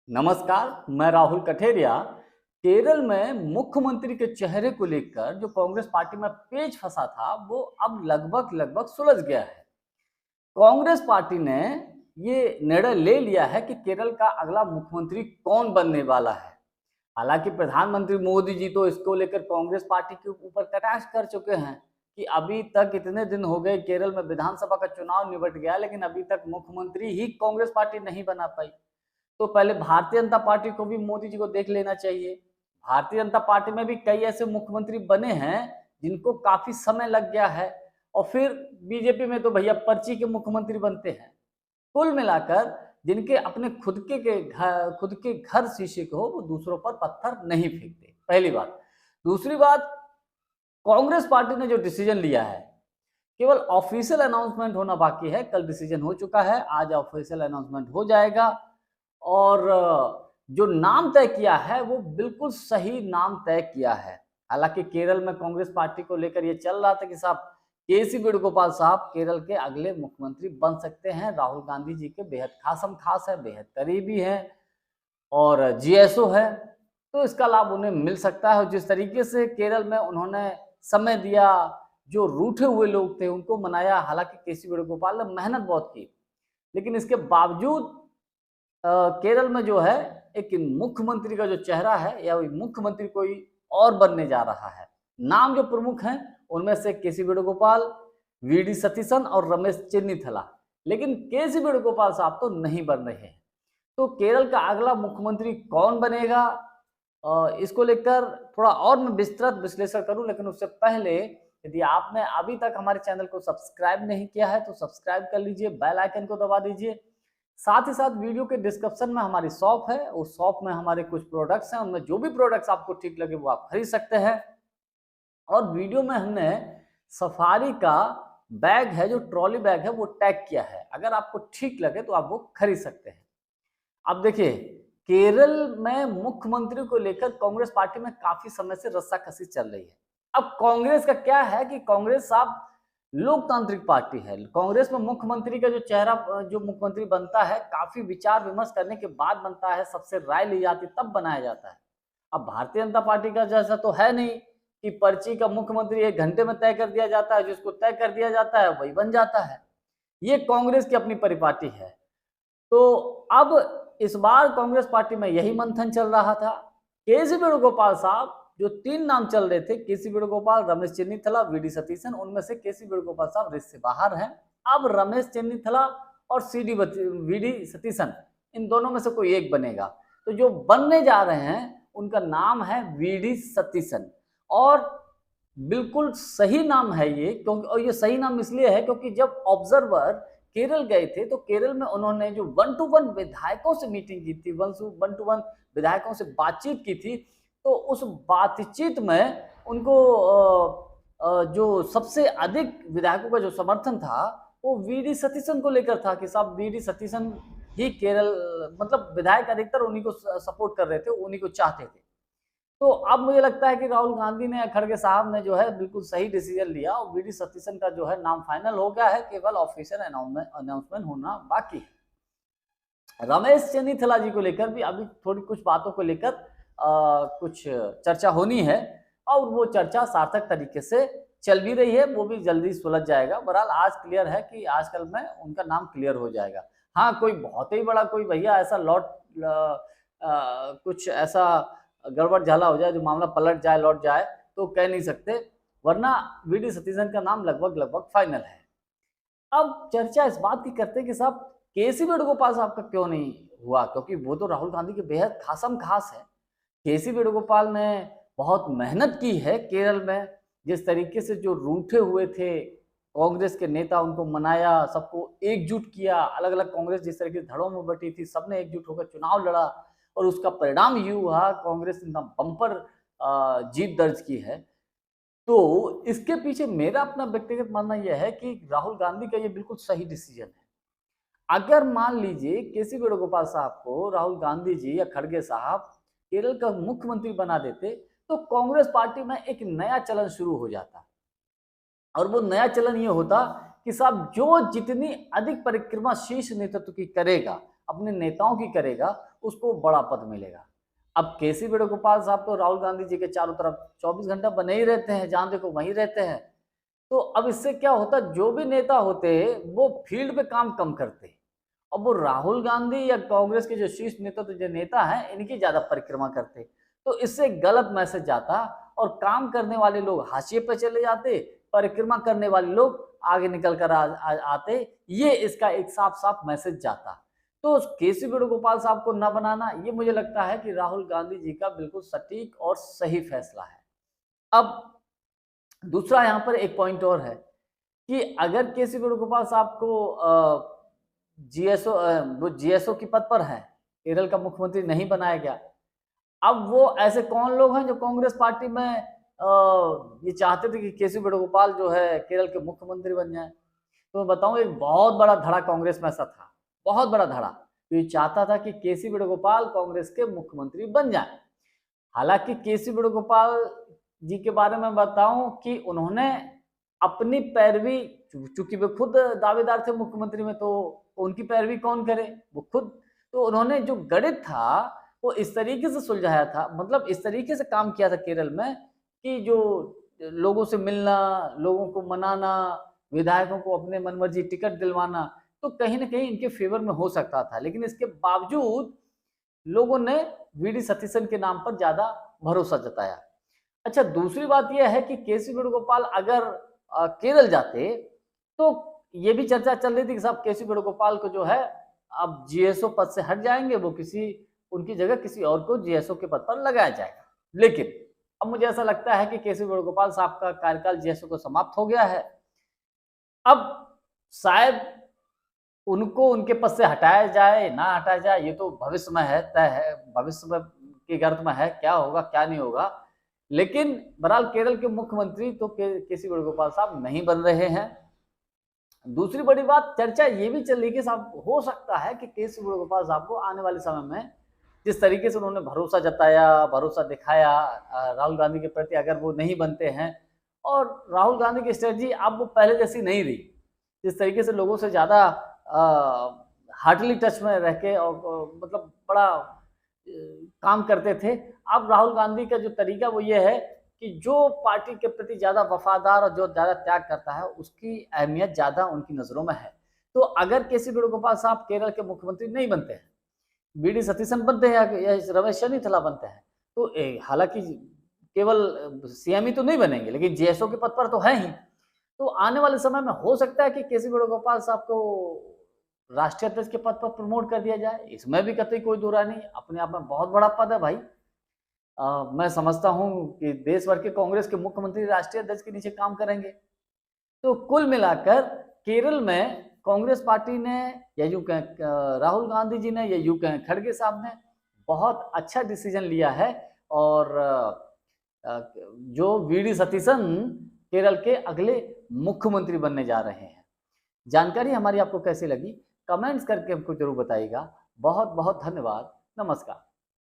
नमस्कार, मैं राहुल कठेरिया। केरल में मुख्यमंत्री के चेहरे को लेकर जो कांग्रेस पार्टी में पेच फंसा था, वो अब लगभग लगभग सुलझ गया है। कांग्रेस पार्टी ने ये निर्णय ले लिया है कि केरल का अगला मुख्यमंत्री कौन बनने वाला है। हालांकि प्रधानमंत्री मोदी जी तो इसको लेकर कांग्रेस पार्टी के ऊपर कटाक्ष कर चुके हैं कि अभी तक इतने दिन हो गए, केरल में विधानसभा का चुनाव निपट गया, लेकिन अभी तक मुख्यमंत्री ही कांग्रेस पार्टी नहीं बना पाई। तो पहले भारतीय जनता पार्टी को भी मोदी जी को देख लेना चाहिए। भारतीय जनता पार्टी में भी कई ऐसे मुख्यमंत्री बने हैं जिनको काफी समय लग गया है, और फिर बीजेपी में तो भैया पर्ची के मुख्यमंत्री बनते हैं। कुल मिलाकर जिनके अपने खुद के घर शीशे के हो, वो दूसरों पर पत्थर नहीं फेंकते, पहली बात। दूसरी बात, कांग्रेस पार्टी ने जो डिसीजन लिया है, केवल ऑफिशियल अनाउंसमेंट होना बाकी है। कल डिसीजन हो चुका है, आज ऑफिशियल अनाउंसमेंट हो जाएगा। और जो नाम तय किया है वो बिल्कुल सही नाम तय किया है। हालांकि केरल में कांग्रेस पार्टी को लेकर ये चल रहा था कि साहब केसी वेणुगोपाल साहब केरल के अगले मुख्यमंत्री बन सकते हैं। राहुल गांधी जी के बेहद खासम खास है, बेहद करीबी है और जीएसओ है, तो इसका लाभ उन्हें मिल सकता है। और जिस तरीके से केरल में उन्होंने समय दिया, जो रूठे हुए लोग थे उनको मनाया। हालांकि केसी वेणुगोपाल ने मेहनत बहुत की, लेकिन इसके बावजूद केरल में जो है एक मुख्यमंत्री का जो चेहरा है, या मुख्यमंत्री कोई और बनने जा रहा है। नाम जो प्रमुख हैं उनमें से केसी वेणुगोपाल, वीडी सतीसन और रमेश चेन्नीथला, लेकिन केसी वेणुगोपाल साहब तो नहीं बन रहे हैं। तो केरल का अगला मुख्यमंत्री कौन बनेगा, इसको लेकर थोड़ा और मैं विस्तृत विश्लेषण करूं, लेकिन उससे पहले यदि आपने अभी तक हमारे चैनल को सब्सक्राइब नहीं किया है तो सब्सक्राइब कर लीजिए, बेल आइकन को दबा दीजिए। साथ ही साथ वीडियो के डिस्क्रिप्शन में हमारी शॉप है, उस शॉप में हमारे कुछ प्रोडक्ट्स हैं, उनमें जो भी प्रोडक्ट्स आपको ठीक लगे वो आप खरीद सकते हैं। और वीडियो में हमने सफारी का बैग है, जो ट्रॉली बैग है, वो टैग किया है। अगर आपको ठीक लगे तो आप वो खरीद सकते हैं। अब देखिए, केरल में मुख्यमंत्री को लेकर कांग्रेस पार्टी में काफी समय से रस्साकसी चल रही है। अब कांग्रेस का क्या है कि कांग्रेस साहब लोकतांत्रिक पार्टी है। कांग्रेस में मुख्यमंत्री का जो चेहरा, जो मुख्यमंत्री बनता है, काफी विचार विमर्श करने के बाद बनता है, सबसे राय ली जाती तब बनाया जाता है। अब भारतीय जनता पार्टी का जैसा तो है नहीं कि पर्ची का मुख्यमंत्री 1 घंटे में तय कर दिया जाता है, जिसको तय कर दिया जाता है वही बन जाता है। ये कांग्रेस की अपनी परिपाटी है। तो अब इस बार कांग्रेस पार्टी में यही मंथन चल रहा था। केसी वेणुगोपाल साहब, जो 3 नाम चल रहे थे, केसी वेणुगोपाल, रमेश चेन्नीथला, वीडी सतीसन, उनमें से केसी वेणुगोपाल साहब रेस से बाहर हैं। अब रमेश चेन्नीथला और वीडी सतीसन, इन दोनों में से कोई एक बनेगा। तो जो बनने जा रहे हैं उनका नाम है वीडी सतीसन, और बिल्कुल सही नाम है ये। क्योंकि, और ये सही नाम इसलिए है क्योंकि जब ऑब्जर्वर केरल गए थे तो केरल में उन्होंने जो 1-to-1 विधायकों से मीटिंग की थी, 1-to-1 विधायकों से बातचीत की थी, तो उस बातचीत में उनको जो सबसे अधिक विधायकों का जो समर्थन था वो वीडी सतीसन को लेकर था कि साहब वीडी सतीसन ही केरल, मतलब विधायक अधिकतर उन्हीं को सपोर्ट कर रहे थे, उन्हीं को चाहते थे। तो अब मुझे लगता है कि राहुल गांधी ने, खड़गे साहब ने जो है बिल्कुल सही डिसीजन लिया, और वीडी सतीसन का जो है नाम फाइनल हो गया है, केवल ऑफिशियल अनाउंसमेंट होना बाकी है। रमेश चेन्नीथला जी को लेकर भी अभी थोड़ी कुछ बातों को लेकर कुछ चर्चा होनी है, और वो चर्चा सार्थक तरीके से चल भी रही है, वो भी जल्दी सुलझ जाएगा। बहरहाल आज क्लियर है कि आजकल में उनका नाम क्लियर हो जाएगा। हाँ, कोई बहुत ही बड़ा कोई भैया ऐसा कुछ ऐसा गड़बड़ झाला हो जाए, जो मामला पलट जाए, लौट जाए, तो कह नहीं सकते, वरना वीडी सतीसन का नाम लगभग लगभग फाइनल है। अब चर्चा इस बात की करते हैं कि साहब केसी वेणुगोपाल साहब का क्यों नहीं हुआ, क्योंकि वो तो राहुल गांधी के बेहद खासम खास है। केसी वेणुगोपाल ने बहुत मेहनत की है केरल में। जिस तरीके से जो रूठे हुए थे कांग्रेस के नेता, उनको मनाया, सबको एकजुट किया, अलग अलग कांग्रेस जिस तरह की धड़ों में बटी थी, सबने एकजुट होकर चुनाव लड़ा, और उसका परिणाम ये हुआ, कांग्रेस ने बम्पर जीत दर्ज की है। तो इसके पीछे मेरा अपना व्यक्तिगत मानना यह है कि राहुल गांधी का ये बिल्कुल सही डिसीजन है। अगर मान लीजिए केसी वेणुगोपाल साहब को राहुल गांधी जी या खड़गे साहब केरल का मुख्यमंत्री बना देते, तो कांग्रेस पार्टी में एक नया चलन शुरू हो जाता, और वो नया चलन ये होता कि साहब जो जितनी अधिक परिक्रमा शीर्ष नेतृत्व की करेगा, अपने नेताओं की करेगा, उसको बड़ा पद मिलेगा। अब केसी वेणुगोपाल साहब तो राहुल गांधी जी के चारों तरफ 24 घंटा बने ही रहते हैं, जहां देखो वहीं रहते हैं। तो अब इससे क्या होता, जो भी नेता होते वो फील्ड पे काम कम करते, अब वो राहुल गांधी या कांग्रेस के जो शीर्ष नेता तो जो नेता हैं इनकी ज्यादा परिक्रमा करते, तो इससे गलत मैसेज जाता और काम करने वाले लोग हाशिए पे चले जाते, परिक्रमा करने वाले लोग आगे निकल कर आते। ये इसका एक साफ साफ मैसेज जाता। तो केसी वेणुगोपाल साहब को न बनाना, ये मुझे लगता है कि राहुल गांधी जी का बिल्कुल सटीक और सही फैसला है। अब दूसरा यहाँ पर एक पॉइंट और है कि अगर केसी वेणुगोपाल साहब को वो जीएसओ की पद पर है, केरल का मुख्यमंत्री नहीं बनाया गया, अब वो ऐसे कौन लोग हैं जो कांग्रेस पार्टी में ये चाहते थे कि केसी वेणुगोपाल जो है केरल के मुख्यमंत्री बन जाए? तो मैं बताऊं, एक बहुत बड़ा धड़ा कांग्रेस में ऐसा था, बहुत बड़ा धड़ा, ये चाहता था कि केसी वेणुगोपाल कांग्रेस के मुख्यमंत्री बन जाए। हालांकि केसी वेणुगोपाल जी के बारे में बताऊं कि उन्होंने अपनी पैरवी, चूंकि वे खुद दावेदार थे मुख्यमंत्री में, तो उनकी पैरवी कौन करे, वो खुद। तो उन्होंने जो गणित था वो इस तरीके से सुलझाया था, मतलब इस तरीके से काम किया था केरल में कि जो लोगों से मिलना, लोगों को मनाना, विधायकों को अपने मनमर्जी टिकट दिलवाना, तो कहीं ना कहीं इनके फेवर में हो सकता था। लेकिन इसके बावजूद लोगों ने वीडी सतीशन के नाम पर ज्यादा भरोसा जताया। अच्छा, दूसरी बात यह है कि केसी वेणुगोपाल अगर केरल जाते तो ये भी चर्चा चल रही थी कि साहब केसी वेणुगोपाल को जो है अब जीएसओ पद से हट जाएंगे, वो उनकी जगह किसी और को जीएसओ के पद पर लगाया जाएगा। लेकिन अब मुझे ऐसा लगता है कि केसी वेणुगोपाल साहब का कार्यकाल जीएसओ को समाप्त हो गया है। अब शायद उनको उनके पद से हटाया जाए ना हटाया जाए, ये तो भविष्य में है, तय है, भविष्य में की गर्त में है, क्या होगा क्या नहीं होगा। लेकिन बहरहाल केरल के मुख्यमंत्री तो केसी वेणुगोपाल साहब नहीं बन रहे हैं। दूसरी बड़ी बात, चर्चा ये भी चल रही कि साहब हो सकता है कि केसी वेणुगोपाल साहब को आने वाले समय में जिस तरीके से उन्होंने भरोसा जताया, भरोसा दिखाया राहुल गांधी के प्रति, अगर वो नहीं बनते हैं, और राहुल गांधी की स्ट्रेटजी अब वो पहले जैसी नहीं रही, जिस तरीके से लोगों से ज्यादा हार्टली टच में रह के और मतलब बड़ा काम करते थे। अब राहुल गांधी का जो तरीका वो ये है कि जो पार्टी के प्रति ज्यादा वफादार और जो ज्यादा त्याग करता है उसकी अहमियत ज्यादा उनकी नजरों में है। तो अगर केसी वेणुगोपाल साहब केरल के मुख्यमंत्री नहीं बनते हैं, वीडी सतीशन बनते हैं या रमेश चन्नीथला बनते हैं, तो हालांकि केवल सीएम ही तो नहीं बनेंगे, लेकिन जीएसओ के पद पर तो है ही। तो आने वाले समय में हो सकता है कि केसी वेणुगोपाल साहब को राष्ट्रीय अध्यक्ष के पद पर प्रमोट कर दिया जाए, इसमें भी कतई कोई दो राय नहीं, अपने आप में बहुत बड़ा पद है भाई। मैं समझता हूं कि देश भर के कांग्रेस के मुख्यमंत्री राष्ट्रीय अध्यक्ष के नीचे काम करेंगे। तो कुल मिलाकर केरल में कांग्रेस पार्टी ने, या यूं कहें राहुल गांधी जी ने, या यूं कहें खड़गे साहब ने बहुत अच्छा डिसीजन लिया है, और जो वीडी सतीशन केरल के अगले मुख्यमंत्री बनने जा रहे हैं। जानकारी हमारी आपको कैसी लगी, कमेंट्स करके हमको जरूर बताइएगा। बहुत बहुत धन्यवाद, नमस्कार।